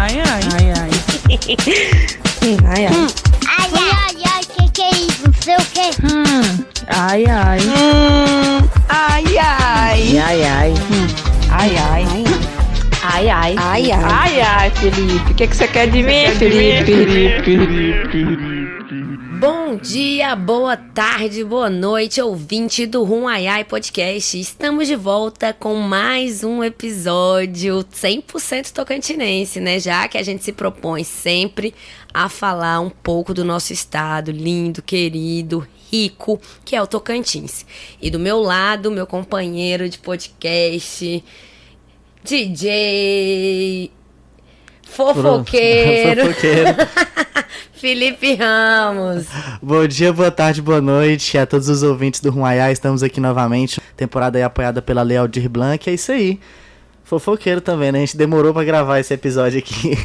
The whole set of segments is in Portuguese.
Ai, ai. Ai, ai. Ai, ai. Ai, ai, ai, que é isso? Não sei o que. Ai, ai. Ai, ai. Ai, ai. Ai, ai. Ai, ai. Ai, ai. Ai, ai, Felipe. O que você quer de mim, Felipe? Bom dia, boa tarde, boa noite, ouvinte do Rum Ai Ai Podcast. Estamos de volta com mais um episódio 100% tocantinense, né? Já que a gente se propõe sempre a falar um pouco do nosso estado lindo, querido, rico, que é o Tocantins. E do meu lado, meu companheiro de podcast, DJ, fofoqueiro. Felipe Ramos. Bom dia, boa tarde, boa noite a todos os ouvintes do Rum Ai Ai. Estamos aqui novamente, temporada aí apoiada pela Lei Aldir Blanc, é isso aí. Fofoqueiro também, né? A gente demorou pra gravar esse episódio aqui,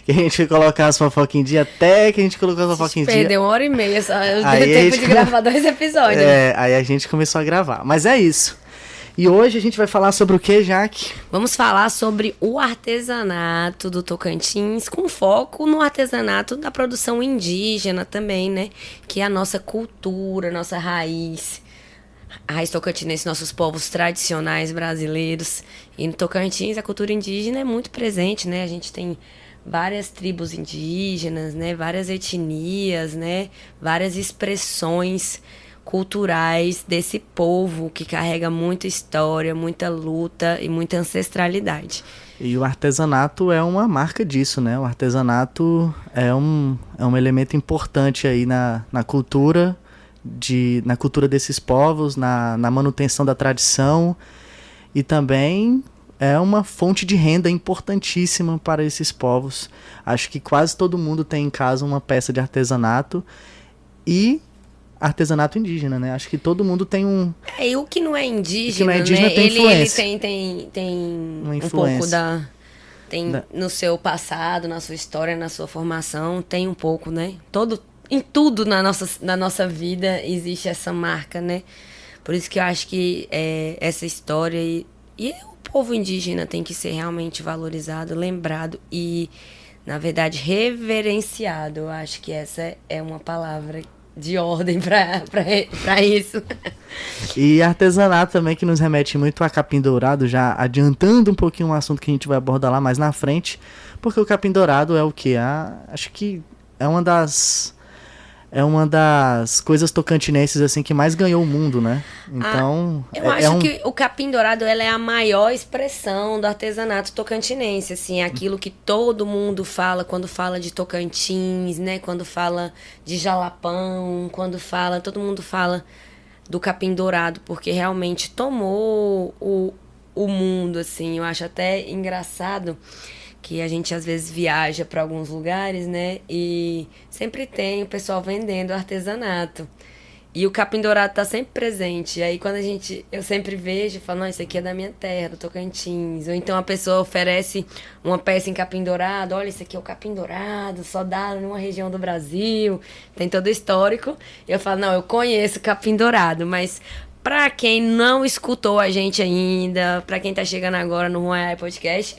que a gente foi colocar as fofocas em dia, até que a gente colocou as fofocas em dia. Perdeu 1h30 só, eu Aí dei tempo de gravar 2 episódios. Aí a gente começou a gravar, mas é isso. E hoje a gente vai falar sobre o que, Jaque? Vamos falar sobre o artesanato do Tocantins, com foco no artesanato da produção indígena também, né? Que é a nossa cultura, nossa raiz. A raiz tocantinense, nossos povos tradicionais brasileiros. E no Tocantins a cultura indígena é muito presente, né? A gente tem várias tribos indígenas, né? Várias etnias, né? Várias expressões culturais desse povo que carrega muita história, muita luta e muita ancestralidade. E o artesanato é uma marca disso, né? O artesanato é um elemento importante aí na cultura, na cultura desses povos, na manutenção da tradição, e também é uma fonte de renda importantíssima para esses povos. Acho que quase todo mundo tem em casa uma peça de artesanato e artesanato indígena, né? Acho que todo mundo tem um... E o que não é indígena, né? Tem influência. Ele tem uma um pouco influência. no seu passado, na sua história, na sua formação, tem um pouco, né? Em tudo na nossa vida existe essa marca, né? Por isso que eu acho que essa história e o povo indígena tem que ser realmente valorizado, lembrado e, na verdade, reverenciado. Eu acho que essa é uma palavra de ordem para isso. E artesanato também, que nos remete muito a capim dourado, já adiantando um pouquinho um assunto que a gente vai abordar lá mais na frente, porque o capim dourado é o quê? Acho que é uma das coisas tocantinenses assim que mais ganhou o mundo, né? Então, eu acho que o capim dourado ela é a maior expressão do artesanato tocantinense, assim, é aquilo que todo mundo fala quando fala de Tocantins, né? Quando fala de Jalapão, todo mundo fala do capim dourado, porque realmente tomou o mundo, assim. Eu acho até engraçado que a gente às vezes viaja para alguns lugares, né? E sempre tem o pessoal vendendo artesanato. E o capim dourado tá sempre presente. E aí quando eu sempre vejo e falo, não, isso aqui é da minha terra, do Tocantins. Ou então a pessoa oferece uma peça em capim dourado, olha, isso aqui é o capim dourado, só dá numa região do Brasil, tem todo o histórico. E eu falo, não, eu conheço capim dourado, mas pra quem não escutou a gente ainda, pra quem tá chegando agora no Rum Ai Ai Podcast,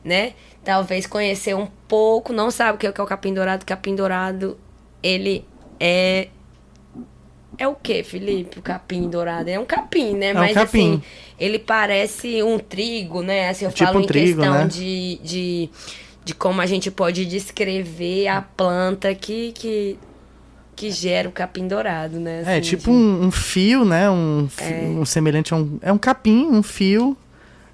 né? Talvez conhecer um pouco, não sabe o que é o capim dourado. Capim dourado, ele é o que, Felipe? O capim dourado é um capim, né? Mas capim. Assim, ele parece um trigo, né? Assim, eu tipo falo um em trigo, questão, né? de como a gente pode descrever a planta que gera o capim dourado, né? Assim, tipo um fio, né? Um semelhante a um capim, um fio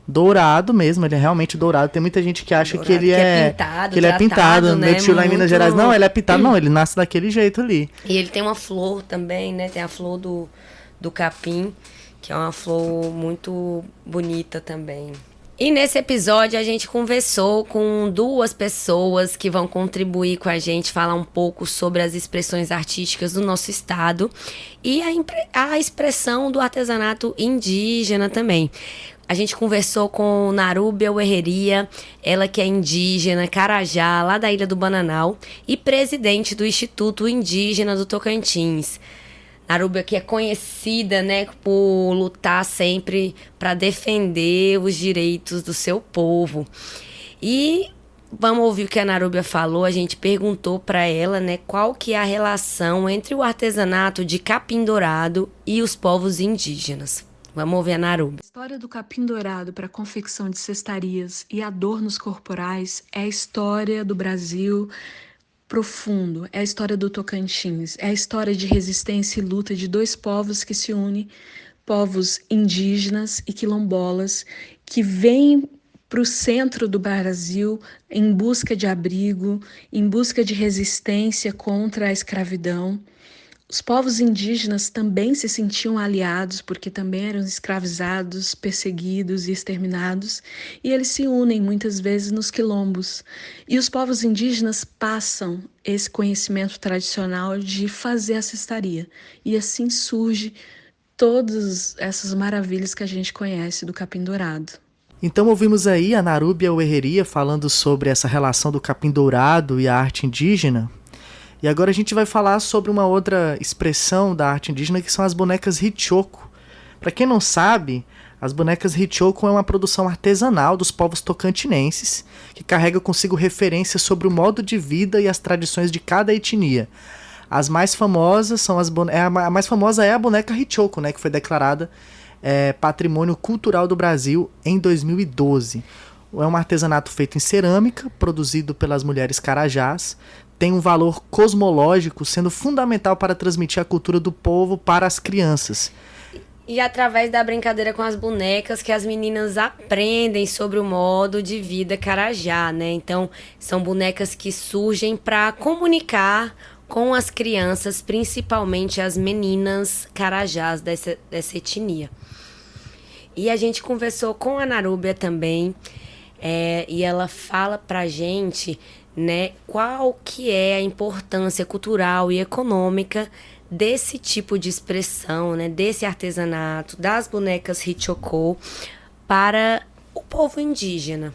dourado mesmo, ele é realmente dourado. Tem muita gente que acha que ele é pintado, que ele é pintado, né? Meu tio lá em Minas Gerais, não, ele é pintado, não, ele nasce daquele jeito ali. E ele tem uma flor também, né? Tem a flor do capim, que é uma flor muito bonita também. E nesse episódio a gente conversou com 2 pessoas que vão contribuir com a gente, falar um pouco sobre as expressões artísticas do nosso estado e a expressão do artesanato indígena também. A gente conversou com Narúbia Herreria, ela que é indígena, Carajá, lá da Ilha do Bananal, e presidente do Instituto Indígena do Tocantins. Narúbia que é conhecida, né, por lutar sempre para defender os direitos do seu povo. E vamos ouvir o que a Narúbia falou. A gente perguntou para ela, né, qual que é a relação entre o artesanato de capim dourado e os povos indígenas. Vamos ouvir a Narúbia. A história do capim dourado para a confecção de cestarias e adornos corporais é a história do Brasil profundo, é a história do Tocantins, é a história de resistência e luta de dois povos que se unem, povos indígenas e quilombolas, que vêm para o centro do Brasil em busca de abrigo, em busca de resistência contra a escravidão. Os povos indígenas também se sentiam aliados, porque também eram escravizados, perseguidos e exterminados, e eles se unem muitas vezes nos quilombos. E os povos indígenas passam esse conhecimento tradicional de fazer a cestaria, e assim surge todas essas maravilhas que a gente conhece do capim dourado. Então ouvimos aí a Narúbia Uerreria falando sobre essa relação do capim dourado e a arte indígena. E agora a gente vai falar sobre uma outra expressão da arte indígena, que são as bonecas Hitchoko. Para quem não sabe, as bonecas Hitchoko é uma produção artesanal dos povos tocantinenses, que carrega consigo referências sobre o modo de vida e as tradições de cada etnia. As mais famosas são a mais famosa é a boneca Hitchoko, né, que foi declarada Patrimônio Cultural do Brasil em 2012. É um artesanato feito em cerâmica, produzido pelas mulheres carajás, tem um valor cosmológico, sendo fundamental para transmitir a cultura do povo para as crianças. E através da brincadeira com as bonecas que as meninas aprendem sobre o modo de vida carajá, né? Então, são bonecas que surgem para comunicar com as crianças, principalmente as meninas carajás dessa etnia. E a gente conversou com a Narúbia também, e ela fala pra gente, né, qual que é a importância cultural e econômica desse tipo de expressão, né, desse artesanato, das bonecas Hitchoko para o povo indígena.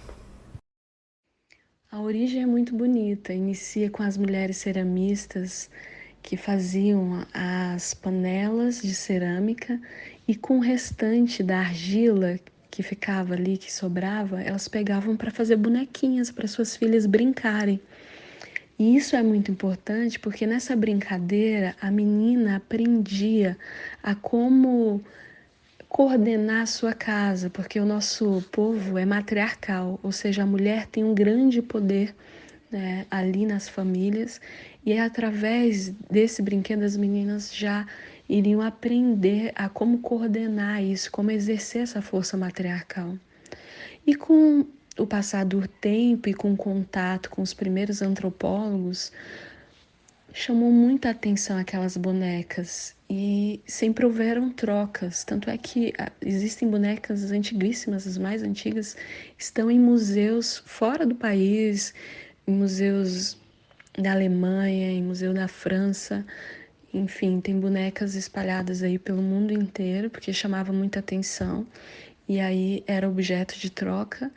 A origem é muito bonita, inicia com as mulheres ceramistas que faziam as panelas de cerâmica e com o restante da argila que ficava ali, que sobrava, elas pegavam para fazer bonequinhas para suas filhas brincarem. E isso é muito importante porque nessa brincadeira a menina aprendia a como coordenar a sua casa, porque o nosso povo é matriarcal, ou seja, a mulher tem um grande poder, né, ali nas famílias, e através desse brinquedo as meninas já iriam aprender a como coordenar isso, como exercer essa força matriarcal. E com o passar do tempo e com o contato com os primeiros antropólogos, chamou muita atenção aquelas bonecas e sempre houveram trocas. Tanto é que existem bonecas antiguíssimas, as mais antigas, estão em museus fora do país, em museus da Alemanha, em museu da França. Enfim, tem bonecas espalhadas aí pelo mundo inteiro, porque chamava muita atenção. E aí era objeto de troca.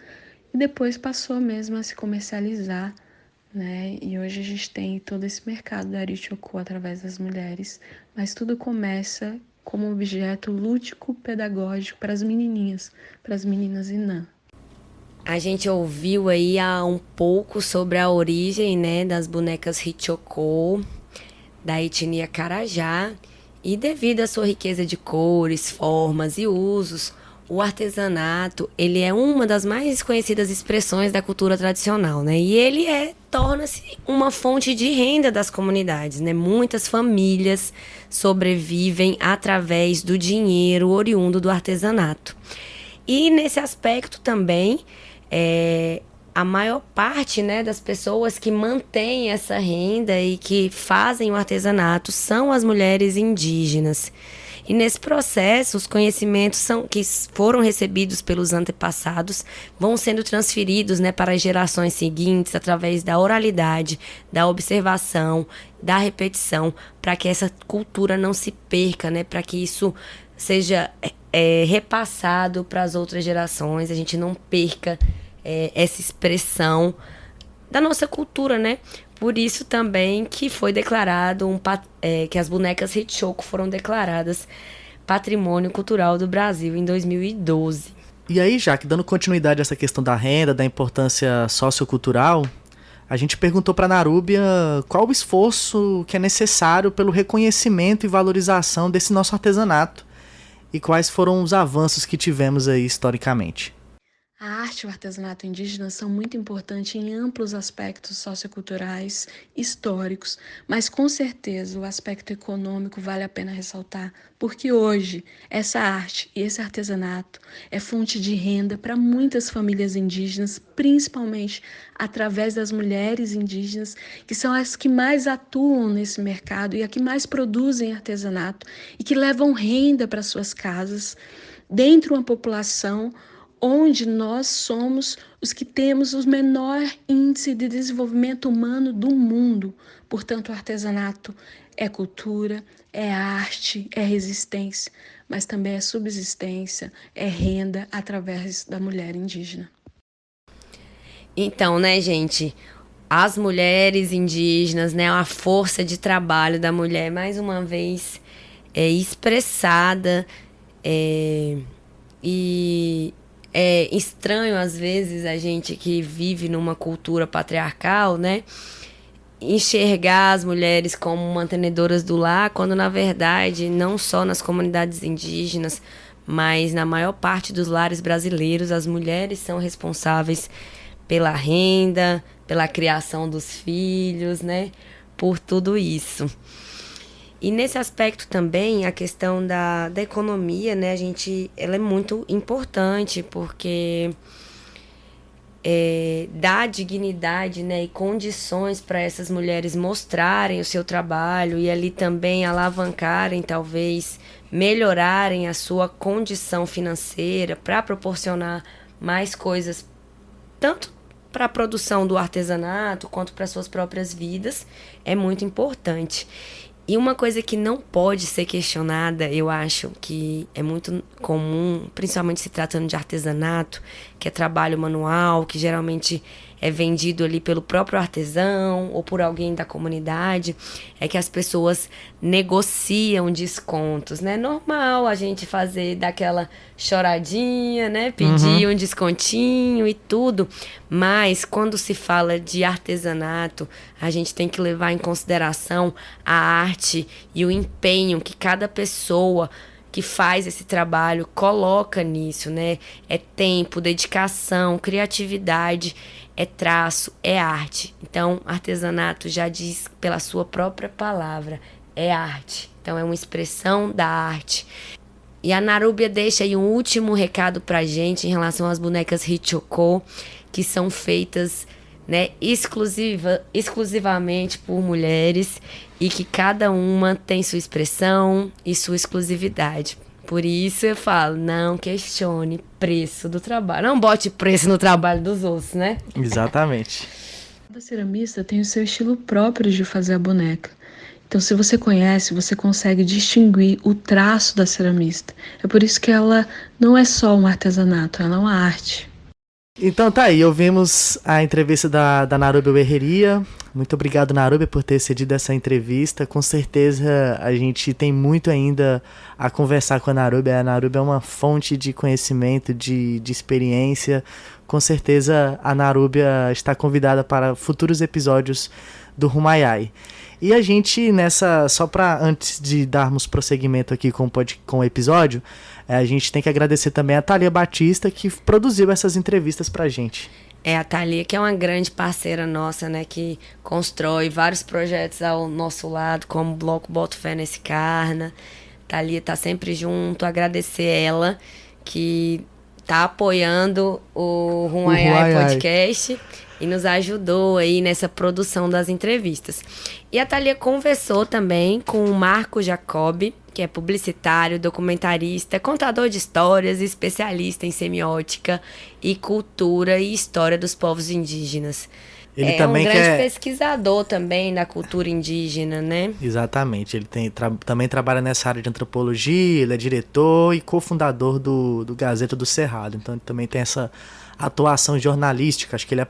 E depois passou mesmo a se comercializar, né? E hoje a gente tem todo esse mercado da Hitchoko através das mulheres. Mas tudo começa como objeto lúdico, pedagógico para as menininhas, para as meninas Inã. A gente ouviu aí um pouco sobre a origem, né, das bonecas Hitchoko, da etnia Carajá, e devido à sua riqueza de cores, formas e usos, o artesanato, ele é uma das mais conhecidas expressões da cultura tradicional, né? E ele torna-se uma fonte de renda das comunidades, né? Muitas famílias sobrevivem através do dinheiro oriundo do artesanato. E nesse aspecto também, a maior parte, né, das pessoas que mantêm essa renda e que fazem o artesanato são as mulheres indígenas. E nesse processo, os conhecimentos que foram recebidos pelos antepassados vão sendo transferidos, né, para as gerações seguintes através da oralidade, da observação, da repetição, para que essa cultura não se perca, né, para que isso seja repassado para as outras gerações, a gente não perca essa expressão da nossa cultura, né? Por isso também que foi declarado que as bonecas Hitchoko foram declaradas Patrimônio Cultural do Brasil em 2012. E aí, Jaque, dando continuidade a essa questão da renda, da importância sociocultural, a gente perguntou para a Narúbia qual o esforço que é necessário pelo reconhecimento e valorização desse nosso artesanato e quais foram os avanços que tivemos aí historicamente. A arte e o artesanato indígena são muito importantes em amplos aspectos socioculturais, históricos, mas com certeza o aspecto econômico vale a pena ressaltar, porque hoje essa arte e esse artesanato é fonte de renda para muitas famílias indígenas, principalmente através das mulheres indígenas, que são as que mais atuam nesse mercado e as que mais produzem artesanato e que levam renda para suas casas, dentro de uma população onde nós somos os que temos o menor índice de desenvolvimento humano do mundo. Portanto, o artesanato é cultura, é arte, é resistência, mas também é subsistência, é renda através da mulher indígena. Então, né, gente, as mulheres indígenas, né, a força de trabalho da mulher, mais uma vez, é expressada e é estranho, às vezes, a gente que vive numa cultura patriarcal, né, enxergar as mulheres como mantenedoras do lar, quando, na verdade, não só nas comunidades indígenas, mas na maior parte dos lares brasileiros, as mulheres são responsáveis pela renda, pela criação dos filhos, né, por tudo isso. E nesse aspecto também, a questão da economia, né, ela é muito importante, porque dá dignidade, né, e condições para essas mulheres mostrarem o seu trabalho e ali também alavancarem, talvez, melhorarem a sua condição financeira para proporcionar mais coisas, tanto para a produção do artesanato quanto para suas próprias vidas, é muito importante. E uma coisa que não pode ser questionada, eu acho que é muito comum, principalmente se tratando de artesanato, que é trabalho manual, que geralmente é vendido ali pelo próprio artesão ou por alguém da comunidade, é que as pessoas negociam descontos, né? Normal a gente fazer daquela choradinha, né? Pedir um descontinho e tudo, mas quando se fala de artesanato, a gente tem que levar em consideração a arte e o empenho que cada pessoa que faz esse trabalho coloca nisso, né? É tempo, dedicação, criatividade, é traço, é arte. Então, artesanato já diz pela sua própria palavra, é arte. Então, é uma expressão da arte. E a Narúbia deixa aí um último recado pra gente em relação às bonecas Hitchoko, que são feitas, né, exclusivamente por mulheres e que cada uma tem sua expressão e sua exclusividade. Por isso eu falo, não questione preço do trabalho. Não bote preço no trabalho dos outros, né? Exatamente. Cada ceramista tem o seu estilo próprio de fazer a boneca. Então, se você conhece, você consegue distinguir o traço da ceramista. É por isso que ela não é só um artesanato, ela é uma arte. Então tá aí, ouvimos a entrevista da Narúbia Berreria. Muito obrigado, Narúbia, por ter cedido essa entrevista. Com certeza a gente tem muito ainda a conversar com a Narúbia. A Narúbia é uma fonte de conhecimento, de experiência. Com certeza a Narúbia está convidada para futuros episódios do Rumaiai. E a gente só para antes de darmos prosseguimento aqui com o episódio, a gente tem que agradecer também a Thalia Batista, que produziu essas entrevistas pra gente. É a Thalia, que é uma grande parceira nossa, né, que constrói vários projetos ao nosso lado, como o Bloco Boto Fé Nesse Carna. Thalia tá sempre junto, agradecer ela, que tá apoiando o Rumaiai Podcast e nos ajudou aí nessa produção das entrevistas. E a Thalia conversou também com o Marco Jacobi, que é publicitário, documentarista, contador de histórias e especialista em semiótica e cultura e história dos povos indígenas. Ele é também um grande pesquisador também da cultura indígena, né? Exatamente, ele também trabalha nessa área de antropologia, ele é diretor e cofundador do Gazeta do Cerrado, então ele também tem essa atuação jornalística, acho que ele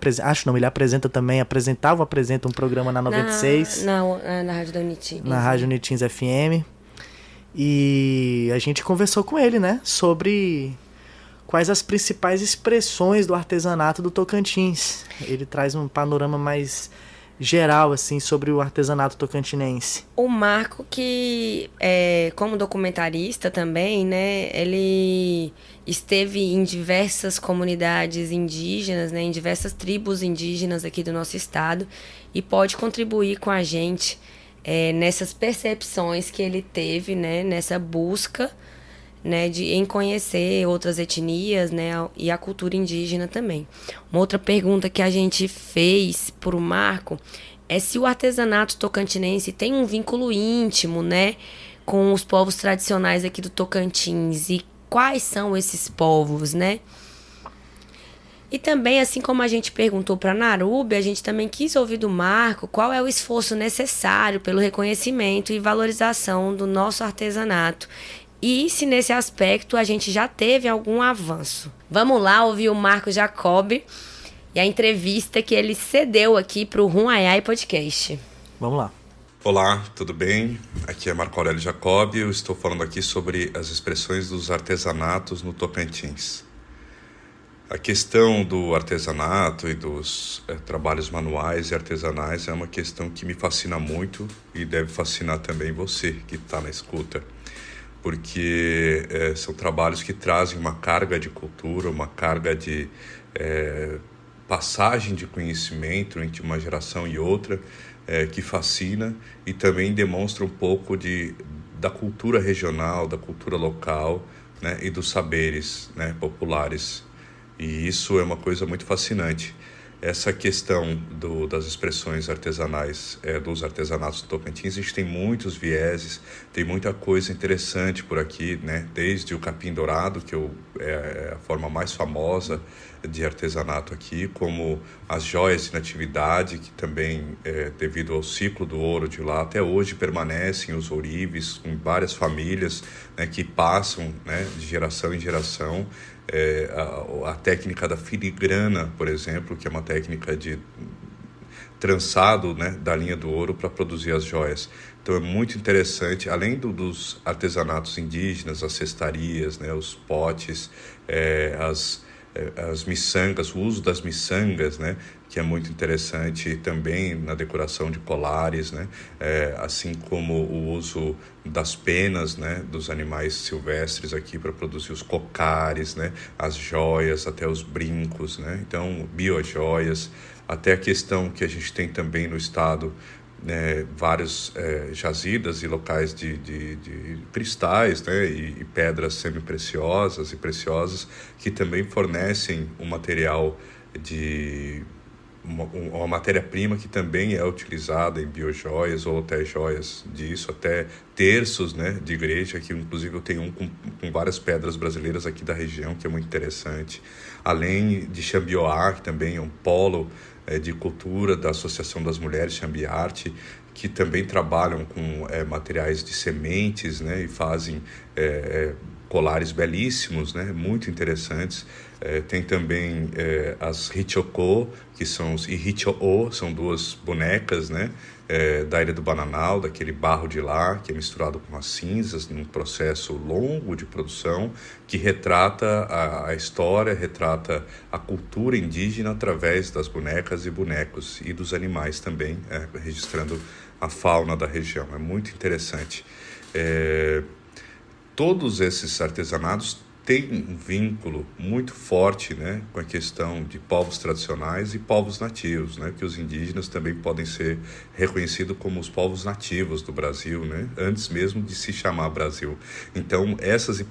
apresenta um programa na 96. Na Rádio da Unitins. Na Rádio Unitins FM. E a gente conversou com ele, né, sobre quais as principais expressões do artesanato do Tocantins. Ele traz um panorama mais geral assim sobre o artesanato tocantinense. O Marco, que como documentarista também, né, ele esteve em diversas comunidades indígenas, né, em diversas tribos indígenas aqui do nosso estado, e pode contribuir com a gente nessas percepções que ele teve, né, nessa busca, né, em conhecer outras etnias, né, e a cultura indígena também. Uma outra pergunta que a gente fez para o Marco é se o artesanato tocantinense tem um vínculo íntimo, né, com os povos tradicionais aqui do Tocantins, e quais são esses povos, né? E também, assim como a gente perguntou para Narube, a gente também quis ouvir do Marco qual é o esforço necessário pelo reconhecimento e valorização do nosso artesanato, e se nesse aspecto a gente já teve algum avanço. Vamos lá ouvir o Marco Jacobi e a entrevista que ele cedeu aqui para o Rum Ai Ai Podcast. Vamos lá. Olá, tudo bem? Aqui é Marco Aurélio Jacobi, eu estou falando aqui sobre as expressões dos artesanatos no Tocantins. A questão do artesanato e dos trabalhos manuais e artesanais é uma questão que me fascina muito e deve fascinar também você que está na escuta, porque são trabalhos que trazem uma carga de cultura, uma carga de passagem de conhecimento entre uma geração e outra, que fascina e também demonstra um pouco da cultura regional, da cultura local, né, e dos saberes, né, populares. E isso é uma coisa muito fascinante. Essa questão das expressões artesanais, dos artesanatos do Tocantins, a gente tem muitos vieses, tem muita coisa interessante por aqui, né? Desde o capim dourado, que é a forma mais famosa de artesanato aqui, como as joias de natividade, que também, devido ao ciclo do ouro de lá, até hoje permanecem os ourives, com várias famílias, né, que passam, né, de geração em geração. A técnica da filigrana, por exemplo, que é uma técnica de trançado, né, da linha do ouro para produzir as joias. Então é muito interessante, além dos artesanatos indígenas, as cestarias, né, os potes, as miçangas, o uso das miçangas, né, que é muito interessante também na decoração de colares, né, assim como o uso das penas, né, dos animais silvestres aqui para produzir os cocares, né, as joias, até os brincos, né, então biojoias, até a questão que a gente tem também no estado, vários jazidas e locais de cristais, né, e pedras semi-preciosas e preciosas que também fornecem um material uma matéria-prima que também é utilizada em biojoias ou até joias disso, até terços, né, de igreja, que inclusive eu tenho um com várias pedras brasileiras aqui da região, que é muito interessante. Além de Xambioá, que também é um polo de cultura da Associação das Mulheres Xambiarte, que também trabalham com materiais de sementes, né, e fazem colares belíssimos, né, muito interessantes. Tem também as Hichoko, que são os Ihicho-o, são duas bonecas, né, da Ilha do Bananal, daquele barro de lá, que é misturado com as cinzas, num processo longo de produção, que retrata a história, retrata a cultura indígena através das bonecas e bonecos, e dos animais também, registrando a fauna da região. É muito interessante. Todos esses artesanatos têm um vínculo muito forte, né, com a questão de povos tradicionais e povos nativos, né, que os indígenas também podem ser reconhecidos como os povos nativos do Brasil, né, antes mesmo de se chamar Brasil. Então, essas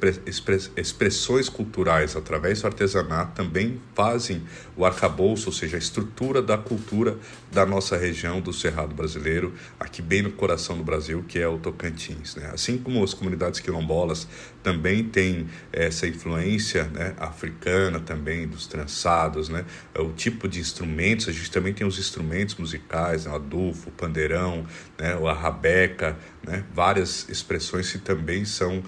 expressões culturais através do artesanato também fazem o arcabouço, ou seja, a estrutura da cultura da nossa região do Cerrado brasileiro, aqui bem no coração do Brasil, que é o Tocantins, né? Assim como as comunidades quilombolas também têm essa influência, né, africana também, dos trançados, né, o tipo de instrumentos, a gente também tem os instrumentos musicais, né, o adufo, o pandeirão, né, a rabeca, né, várias expressões que também são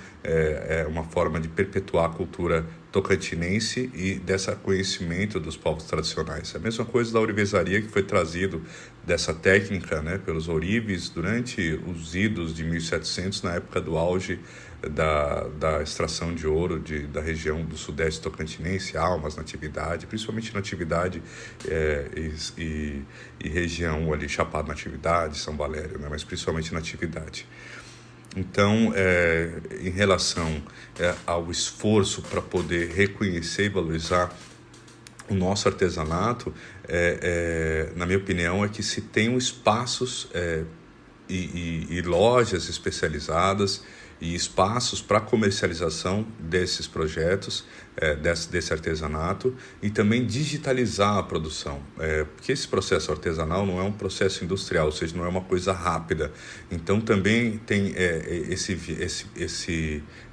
uma forma de perpetuar a cultura tocantinense e desse conhecimento dos povos tradicionais. A mesma coisa da ourivesaria, que foi trazido dessa técnica, né, pelos ourives durante os idos de 1700, na época do auge da extração de ouro da região do sudeste tocantinense, Almas, Natividade, principalmente Natividade e região ali, Chapada Natividade, São Valério, né, mas principalmente Natividade. Então, em relação ao esforço para poder reconhecer e valorizar o nosso artesanato, na minha opinião, é que se tenham espaços e lojas especializadas e espaços para comercialização desses projetos, desse artesanato, e também digitalizar a produção, porque esse processo artesanal não é um processo industrial, ou seja, não é uma coisa rápida. Então também tem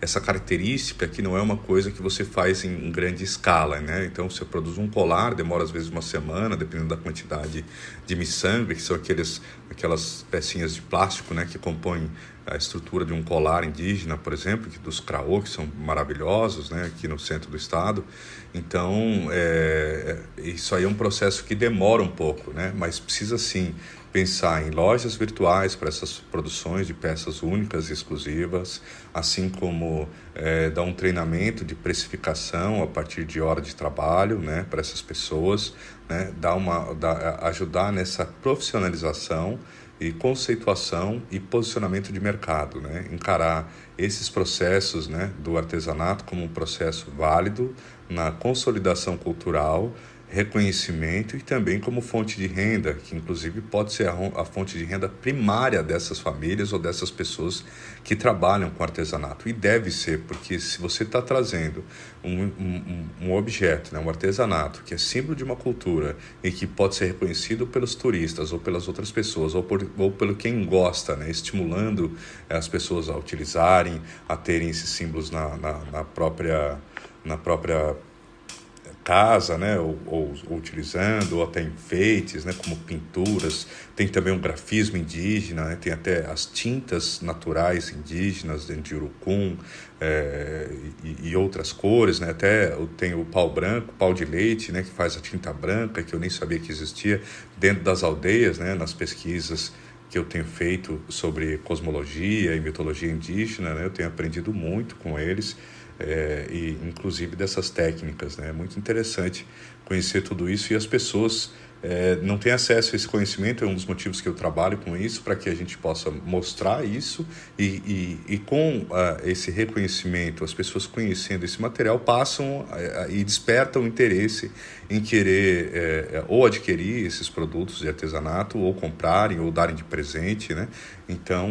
essa característica que não é uma coisa que você faz em grande escala, né? Então você produz um colar, demora às vezes uma semana, dependendo da quantidade de miçangue, que são aquelas pecinhas de plástico, né, que compõem a estrutura de um colar indígena, por exemplo, dos craô, que são maravilhosos, né, aqui no centro do estado. Então, isso aí é um processo que demora um pouco, né, mas precisa sim pensar em lojas virtuais para essas produções de peças únicas e exclusivas, assim como dar um treinamento de precificação a partir de hora de trabalho, né, para essas pessoas, né, ajudar nessa profissionalização e conceituação e posicionamento de mercado, né? Encarar esses processos, né, do artesanato como um processo válido na consolidação cultural, reconhecimento e também como fonte de renda, que inclusive pode ser a fonte de renda primária dessas famílias ou dessas pessoas que trabalham com artesanato. E deve ser, porque se você está trazendo um objeto, né, um artesanato, que é símbolo de uma cultura e que pode ser reconhecido pelos turistas ou pelas outras pessoas, ou pelo quem gosta, né, estimulando as pessoas a utilizarem, a terem esses símbolos na própria casa, né, ou utilizando, ou até enfeites, né, como pinturas. Tem também um grafismo indígena, né, tem até as tintas naturais indígenas, de urucum e outras cores, né, até tem o pau branco, pau de leite, né, que faz a tinta branca, que eu nem sabia que existia dentro das aldeias, né, nas pesquisas que eu tenho feito sobre cosmologia e mitologia indígena, né, eu tenho aprendido muito com eles, e inclusive dessas técnicas, né? É muito interessante conhecer tudo isso, e as pessoas não têm acesso a esse conhecimento. É um dos motivos que eu trabalho com isso, para que a gente possa mostrar isso e com esse reconhecimento, as pessoas conhecendo esse material passam e despertam interesse em querer ou adquirir esses produtos de artesanato, ou comprarem, ou darem de presente, né?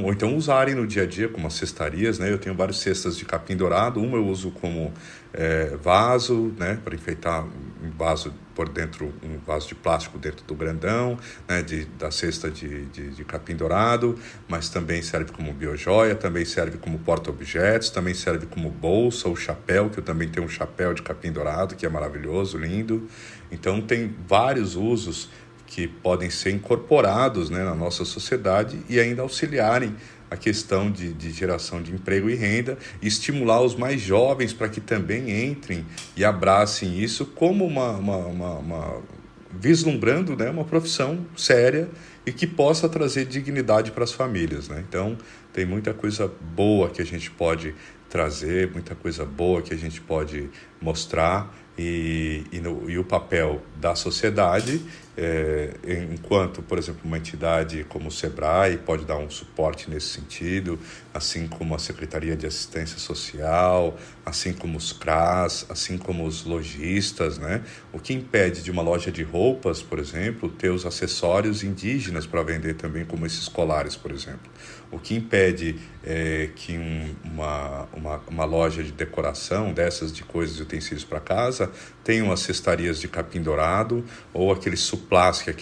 Ou então usarem no dia a dia como as cestarias, né? Eu tenho várias cestas de capim dourado. Uma eu uso como vaso, né, para enfeitar um vaso por dentro, um vaso de plástico dentro do grandão, né, da cesta de capim dourado, mas também serve como biojoia, também serve como porta-objetos, também serve como bolsa ou chapéu, que eu também tenho um chapéu de capim dourado, que é maravilhoso, lindo. Então tem vários usos que podem ser incorporados, né, na nossa sociedade e ainda auxiliarem a questão de geração de emprego e renda, e estimular os mais jovens para que também entrem e abracem isso como vislumbrando, né, uma profissão séria e que possa trazer dignidade para as famílias, né? Então, tem muita coisa boa que a gente pode trazer, muita coisa boa que a gente pode mostrar, e o papel da sociedade, enquanto, por exemplo, uma entidade como o SEBRAE pode dar um suporte nesse sentido, assim como a Secretaria de Assistência Social, assim como os CRAS, assim como os lojistas, né? O que impede de uma loja de roupas, por exemplo, ter os acessórios indígenas para vender também, como esses colares, por exemplo? O que impede que uma loja de decoração dessas, de coisas e utensílios para casa, tenha umas cestarias de capim dourado, ou aquele suplás, que é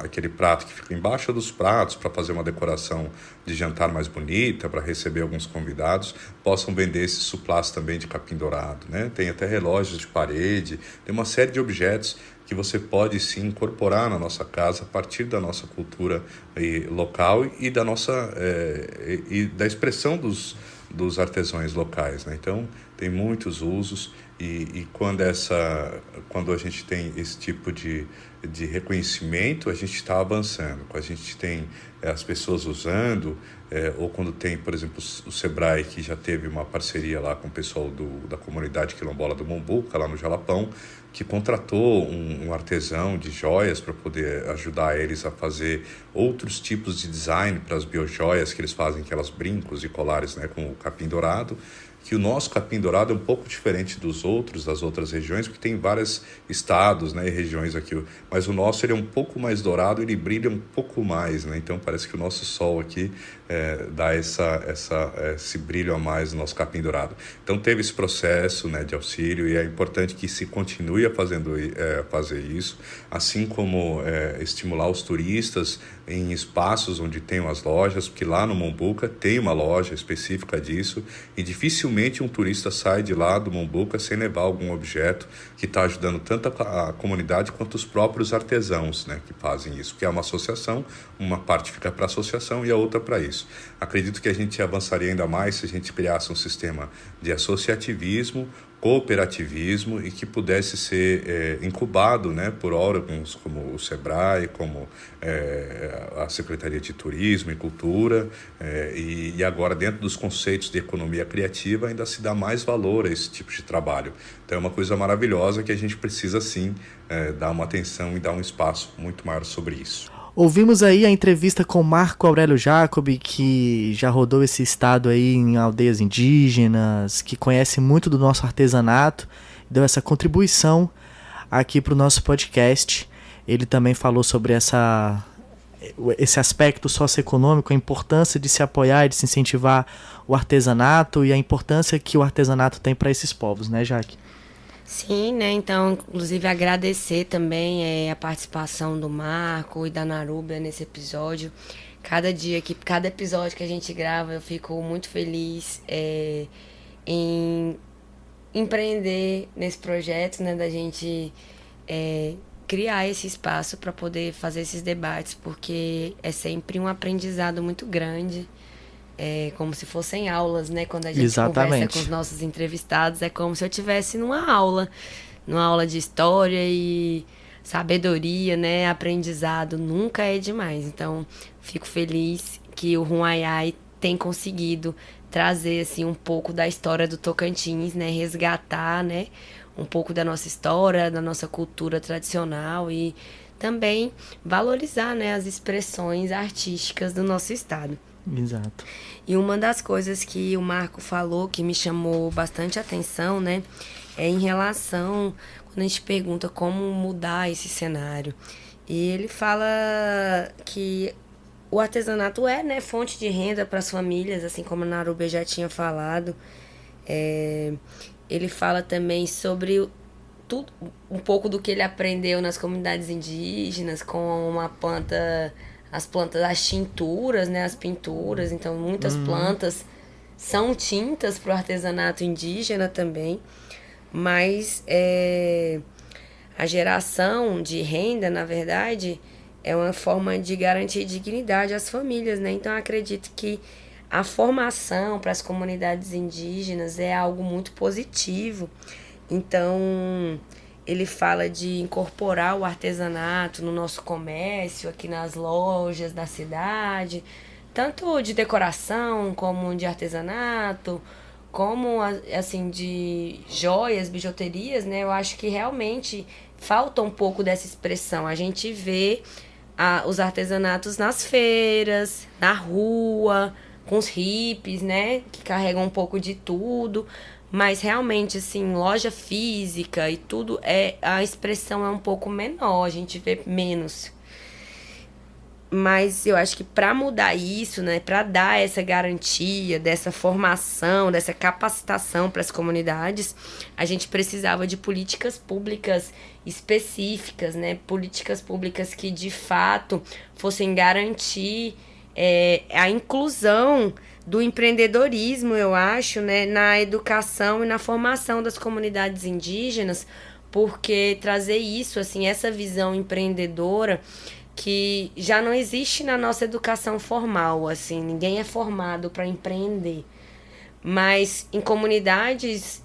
aquele prato que fica embaixo dos pratos para fazer uma decoração de jantar mais bonita, para receber alguns convidados, possam vender esses suplás também de capim dourado, né? Tem até relógios de parede, tem uma série de objetos que você pode sim incorporar na nossa casa a partir da nossa cultura local e da nossa e da expressão dos artesãos locais, né? Então tem muitos usos, E quando a gente tem esse tipo de reconhecimento, a gente está avançando. Quando a gente tem as pessoas usando, ou quando tem, por exemplo, o Sebrae, que já teve uma parceria lá com o pessoal da comunidade quilombola do Mombuca, lá no Jalapão, que contratou um artesão de joias para poder ajudar eles a fazer outros tipos de design para as biojoias que eles fazem, aquelas brincos e colares, né, com o capim dourado. Que o nosso capim dourado é um pouco diferente das outras regiões, porque tem vários estados, né, e regiões aqui, mas o nosso ele é um pouco mais dourado, ele brilha um pouco mais, né, então parece que o nosso sol aqui dá esse brilho a mais no nosso capim dourado. Então teve esse processo, né, de auxílio, e é importante que se continue a fazer isso, assim como estimular os turistas em espaços onde tem as lojas, porque lá no Mombuca tem uma loja específica disso, e dificilmente um turista sai de lá do Mombuca sem levar algum objeto que está ajudando tanto a comunidade quanto os próprios artesãos, né, que fazem isso, porque é uma associação, uma parte fica para a associação e a outra para isso. Acredito que a gente avançaria ainda mais se a gente criasse um sistema de associativismo, cooperativismo e que pudesse ser incubado, né, por órgãos como o Sebrae, como a Secretaria de Turismo e Cultura, e agora dentro dos conceitos de economia criativa ainda se dá mais valor a esse tipo de trabalho. Então é uma coisa maravilhosa que a gente precisa sim dar uma atenção e dar um espaço muito maior sobre isso. Ouvimos aí a entrevista com Marco Aurélio Jacobi, que já rodou esse estado aí em aldeias indígenas, que conhece muito do nosso artesanato, deu essa contribuição aqui para o nosso podcast. Ele também falou sobre esse aspecto socioeconômico, a importância de se apoiar e de se incentivar o artesanato e a importância que o artesanato tem para esses povos, né, Jaque? Sim, né? Então, inclusive, agradecer também a participação do Marco e da Narúbia nesse episódio. Cada episódio que a gente grava, eu fico muito feliz em empreender nesse projeto, né? Da gente criar esse espaço para poder fazer esses debates, porque é sempre um aprendizado muito grande. Como se fossem aulas, né? Quando a gente conversa com os nossos entrevistados, é como se eu estivesse numa aula de história e sabedoria, né? Aprendizado nunca é demais. Então, fico feliz que o Huayai tem conseguido trazer assim um pouco da história do Tocantins, né? Resgatar, né? Um pouco da nossa história, da nossa cultura tradicional e também valorizar, né? As expressões artísticas do nosso estado. Exato. E uma das coisas que o Marco falou que me chamou bastante atenção, né, é em relação quando a gente pergunta como mudar esse cenário. E ele fala que o artesanato né, fonte de renda para as famílias, assim como a Narúbia já tinha falado. Ele fala também sobre tudo, um pouco do que ele aprendeu nas comunidades indígenas com uma planta... As tinturas, né, as pinturas, então muitas plantas são tintas para o artesanato indígena também, mas a geração de renda, na verdade, é uma forma de garantir dignidade às famílias, né? Então, eu acredito que a formação para as comunidades indígenas é algo muito positivo. Então, ele fala de incorporar o artesanato no nosso comércio, aqui nas lojas da cidade, tanto de decoração como de artesanato, como assim de joias, bijuterias, né? Eu acho que realmente falta um pouco dessa expressão. A gente vê os artesanatos nas feiras, na rua, com os hippies, né? Que carregam um pouco de tudo. Mas realmente, assim, loja física e tudo, a expressão é um pouco menor, a gente vê menos. Mas eu acho que para mudar isso, né, para dar essa garantia, dessa formação, dessa capacitação para as comunidades, a gente precisava de políticas públicas específicas, né, políticas públicas que de fato fossem garantir a inclusão do empreendedorismo, eu acho, né, na educação e na formação das comunidades indígenas, porque trazer isso, assim, essa visão empreendedora que já não existe na nossa educação formal, assim, ninguém é formado para empreender. Mas em comunidades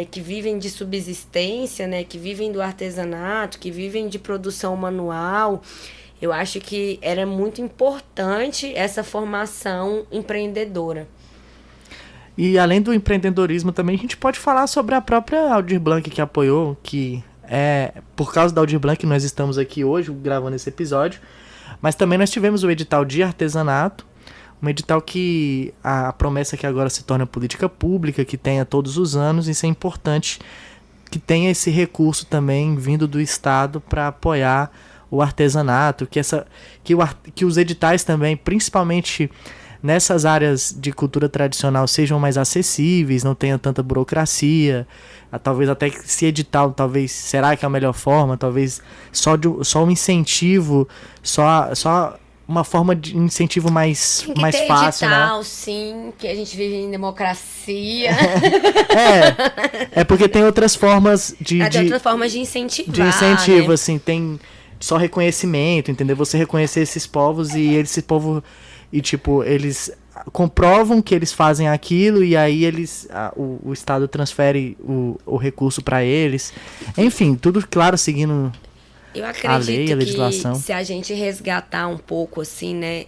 que vivem de subsistência, né, que vivem do artesanato, que vivem de produção manual, eu acho que era muito importante essa formação empreendedora. E além do empreendedorismo também, a gente pode falar sobre a própria Aldir Blanc que apoiou, que é por causa da Aldir Blanc que nós estamos aqui hoje gravando esse episódio, mas também nós tivemos o edital de artesanato, um edital que a promessa é que agora se torna política pública, que tenha todos os anos, e isso é importante que tenha esse recurso também vindo do Estado para apoiar o artesanato, que os editais também, principalmente nessas áreas de cultura tradicional, sejam mais acessíveis, não tenha tanta burocracia, talvez até se edital, talvez, será que é a melhor forma? Talvez só um incentivo, só uma forma de incentivo mais fácil, edital, né? Sim, que a gente vive em democracia. É porque tem outras formas de outras formas de incentivar. De incentivo, né? Assim, tem só reconhecimento, entendeu? Você reconhecer esses povos e esse povo, e tipo, eles comprovam que eles fazem aquilo e aí o Estado transfere o recurso para eles. Enfim, tudo claro, seguindo Eu acredito a lei, a legislação. Que se a gente resgatar um pouco, assim, né,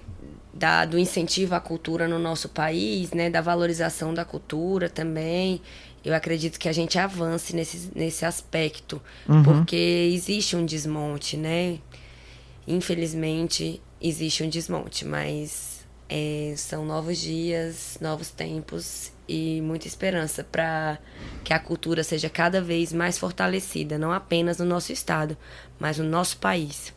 do incentivo à cultura no nosso país, né, da valorização da cultura também, eu acredito que a gente avance nesse aspecto, porque existe um desmonte, né? Infelizmente, existe um desmonte, mas são novos dias, novos tempos e muita esperança para que a cultura seja cada vez mais fortalecida, não apenas no nosso estado, mas no nosso país.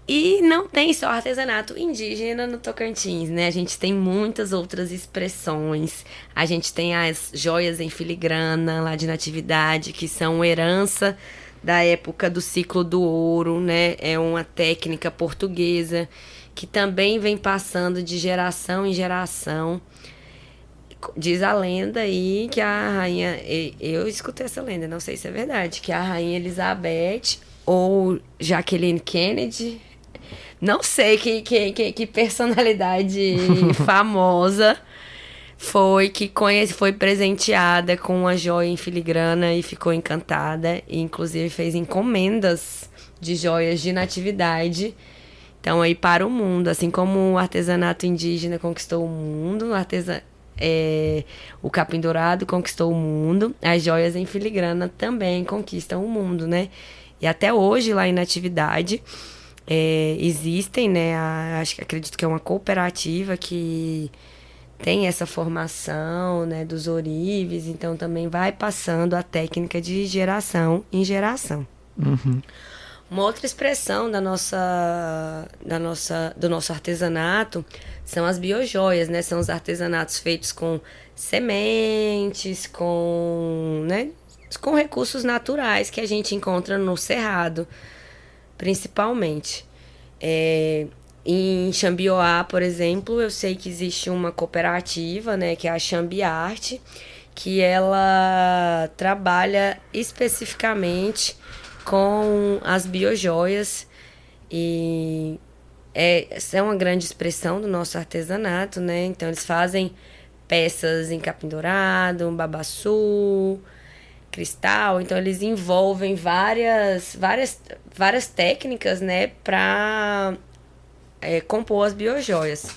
E não tem só artesanato indígena no Tocantins, né? A gente tem muitas outras expressões. A gente tem as joias em filigrana lá de Natividade, que são herança da época do ciclo do ouro, né? É uma técnica portuguesa que também vem passando de geração em geração. Diz a lenda aí que a rainha... Eu escutei essa lenda, não sei se é verdade, que a rainha Elizabeth ou Jacqueline Kennedy... Não sei que personalidade famosa foi que foi presenteada com uma joia em filigrana e ficou encantada. E inclusive fez encomendas de joias de natividade. Então aí para o mundo, assim como o artesanato indígena conquistou o mundo, o capim dourado conquistou o mundo, as joias em filigrana também conquistam o mundo, né? E até hoje lá em Natividade... existem, né? Acredito que é uma cooperativa que tem essa formação, né, dos ourives, então também vai passando a técnica de geração em geração. Uma outra expressão do nosso artesanato são as biojoias, né? São os artesanatos feitos com sementes, com recursos naturais que a gente encontra no cerrado, principalmente. Em Xambioá, por exemplo, eu sei que existe uma cooperativa, né, que é a Xambiarte, que ela trabalha especificamente com as biojoias e essa é uma grande expressão do nosso artesanato, né? Então eles fazem peças em capim dourado, babaçu, cristal, então eles envolvem várias técnicas, né, para compor as biojoias.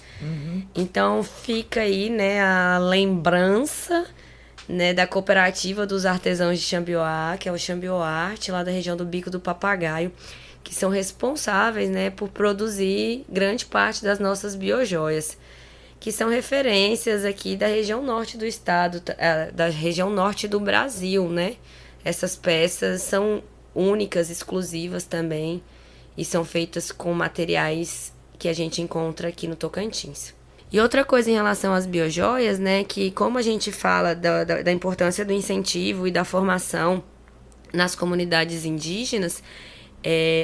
Então fica aí, né, a lembrança, né, da cooperativa dos artesãos de Xambioá, que é o Xambioarte, lá da região do Bico do Papagaio, que são responsáveis, né, por produzir grande parte das nossas biojoias, que são referências aqui da região norte do estado, da região norte do Brasil, né? Essas peças são únicas, exclusivas também, e são feitas com materiais que a gente encontra aqui no Tocantins. E outra coisa em relação às biojoias, né? Que como a gente fala da importância do incentivo e da formação nas comunidades indígenas,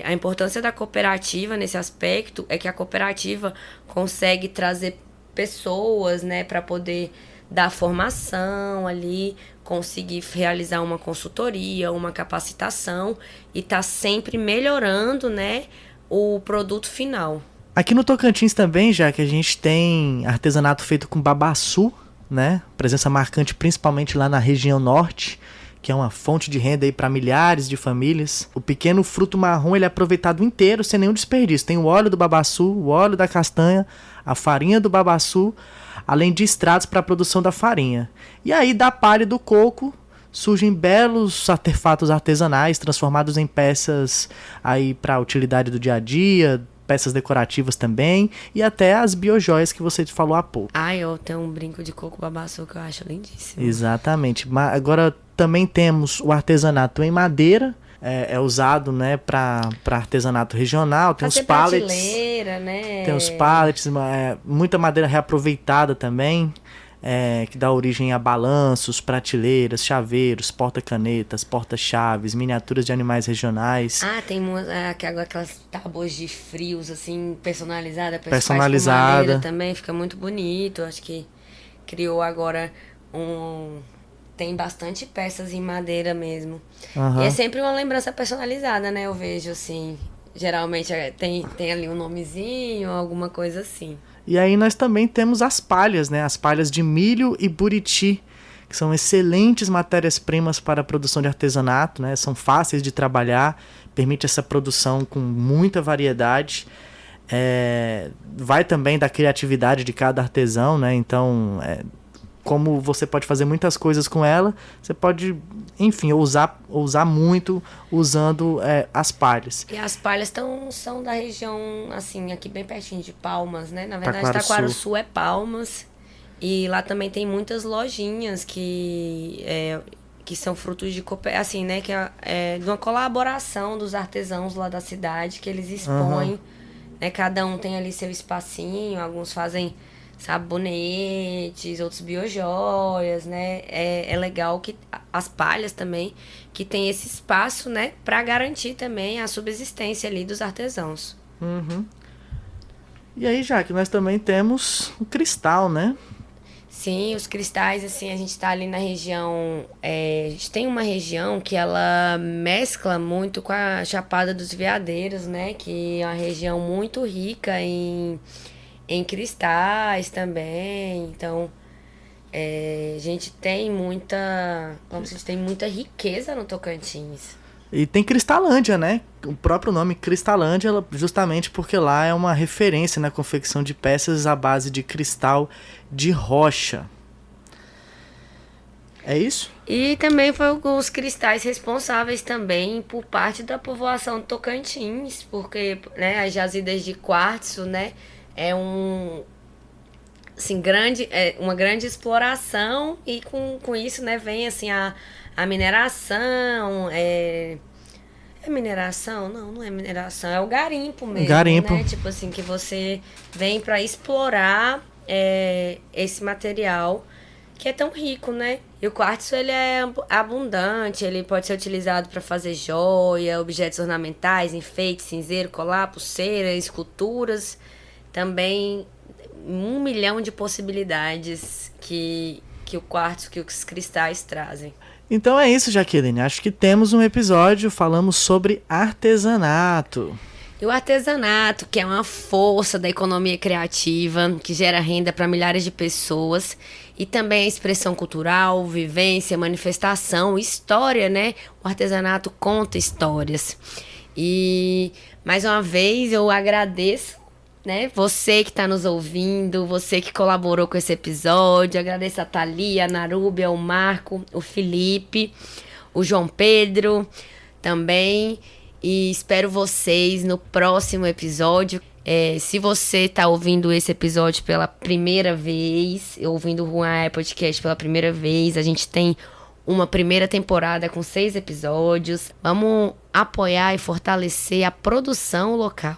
a importância da cooperativa nesse aspecto é que a cooperativa consegue trazer pessoas, né, para poder dar formação ali, conseguir realizar uma consultoria, uma capacitação e tá sempre melhorando, né, o produto final. Aqui no Tocantins também, já que a gente tem artesanato feito com babaçu, né? Presença marcante principalmente lá na região norte, que é uma fonte de renda aí para milhares de famílias. O pequeno fruto marrom ele é aproveitado inteiro, sem nenhum desperdício. Tem o óleo do babaçu, o óleo da castanha, a farinha do babaçu, além de extratos para a produção da farinha. E aí da palha do coco surgem belos artefatos artesanais transformados em peças aí para a utilidade do dia a dia, peças decorativas também, e até as biojoias que você falou há pouco. Eu tenho um brinco de coco babaçu que eu acho lindíssimo. Exatamente. Agora também temos o artesanato em madeira, é usado, né, para artesanato regional, tem os pallets, né? tem os pallets, muita madeira reaproveitada também, que dá origem a balanços, prateleiras, chaveiros, porta-canetas, porta-chaves, miniaturas de animais regionais. Tem aquelas tábuas de frios, assim, personalizada também, fica muito bonito. Acho que criou agora tem bastante peças em madeira mesmo. Uhum. E é sempre uma lembrança personalizada, né? Eu vejo, assim, geralmente tem ali um nomezinho, alguma coisa assim. E aí nós também temos as palhas, né? As palhas de milho e buriti, que são excelentes matérias-primas para a produção de artesanato, né? São fáceis de trabalhar, permite essa produção com muita variedade. Vai também da criatividade de cada artesão, né? Então, como você pode fazer muitas coisas com ela, você pode, enfim, ousar muito usando as palhas. E as palhas são da região, assim, aqui bem pertinho de Palmas, né? Na verdade, Taquaraçu é Palmas. E lá também tem muitas lojinhas que são frutos de assim, né? Que é de uma colaboração dos artesãos lá da cidade, que eles expõem, né? Cada um tem ali seu espacinho, alguns fazem sabonetes, outros biojoias, né? É legal que as palhas também, que tem esse espaço, né? Para garantir também a subsistência ali dos artesãos. Uhum. E aí, Jaque, nós também temos o cristal, né? Sim, os cristais, assim, a gente tá ali na região... a gente tem uma região que ela mescla muito com a Chapada dos Veadeiros, né? Que é uma região muito rica em cristais também. Então, a gente tem muita riqueza no Tocantins. E tem Cristalândia, né? O próprio nome Cristalândia, justamente porque lá é uma referência na confecção de peças à base de cristal de rocha. É isso? E também foi os cristais responsáveis também por parte da povoação do Tocantins, porque, né, as jazidas de quartzo, né, uma grande exploração, e com isso, né, vem assim a mineração, mineração? Não é mineração, é o garimpo mesmo, né? Tipo assim, que você vem para explorar esse material que é tão rico, né? E o quartzo, ele é abundante, ele pode ser utilizado para fazer joia, objetos ornamentais, enfeites, cinzeiro, colar, pulseira, esculturas. Também 1 milhão de possibilidades que o quartzo, que os cristais trazem. Então é isso, Jaqueline. Acho que temos um episódio, falamos sobre artesanato. E o artesanato, que é uma força da economia criativa, que gera renda para milhares de pessoas, e também a expressão cultural, vivência, manifestação, história, né? O artesanato conta histórias. E, mais uma vez, eu agradeço, né? Você que está nos ouvindo, você que colaborou com esse episódio. Agradeço a Thalia, a Narúbia, o Marco, o Felipe, o João Pedro também. E espero vocês no próximo episódio. Se você está ouvindo esse episódio pela primeira vez, ouvindo o Ruai Podcast pela primeira vez, a gente tem uma primeira temporada com 6 episódios. Vamos apoiar e fortalecer a produção local.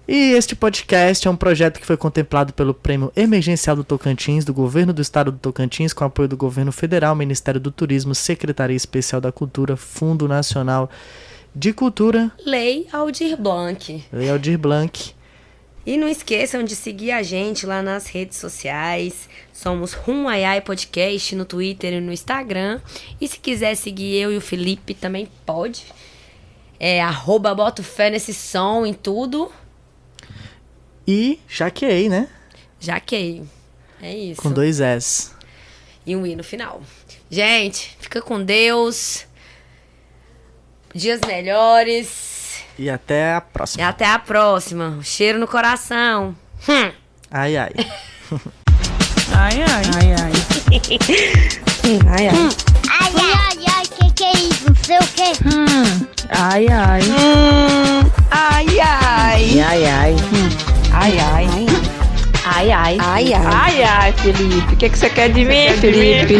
E este podcast é um projeto que foi contemplado pelo Prêmio Emergencial do Tocantins, do Governo do Estado do Tocantins, com apoio do Governo Federal, Ministério do Turismo, Secretaria Especial da Cultura, Fundo Nacional de Cultura. Lei Aldir Blanc. Lei Aldir Blanc. E não esqueçam de seguir a gente lá nas redes sociais. Somos Rumaiai Podcast no Twitter e no Instagram. E se quiser seguir eu e o Felipe, também pode. @botofé nesse som em tudo. E jaqueei, né? Jaquei. É isso. Com 2 S. E um I no final. Gente, fica com Deus. Dias melhores. E até a E próxima. até a próxima. Cheiro no coração. Ai, ai. Ai, ai. Ai, ai. Ai, ai. Ai, que é isso? Não sei o quê. Ai, ai. Ai, ai. Ai, ai. Ai, ai. Ai, ai. Ai, ai. Ai, ai, Felipe. O que você quer de mim, Felipe?